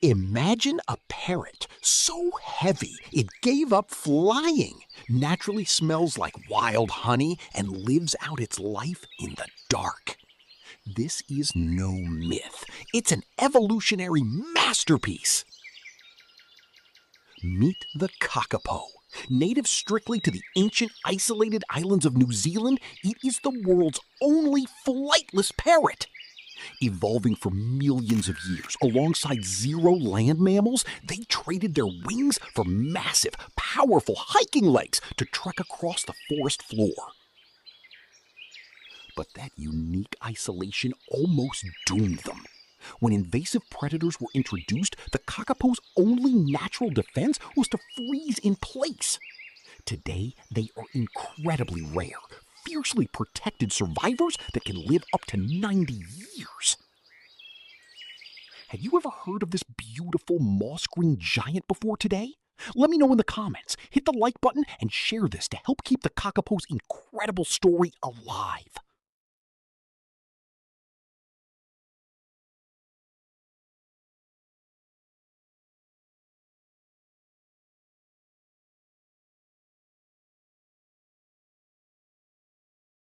Imagine a parrot so heavy it gave up flying, naturally smells like wild honey, and lives out its life in the dark. This is no myth. It's an evolutionary masterpiece. Meet the Kakapo. Native strictly to the ancient isolated islands of New Zealand, it is the world's only flightless parrot. Evolving for millions of years alongside zero land mammals, they traded their wings for massive, powerful hiking legs to trek across the forest floor. But that unique isolation almost doomed them. When invasive predators were introduced, the Kakapo's only natural defense was to freeze in place. Today, they are incredibly rare, fiercely protected survivors that can live up to 90 years. Have you ever heard of this beautiful moss-green giant before today? Let me know in the comments. Hit the like button and share this to help keep the Kakapo's incredible story alive.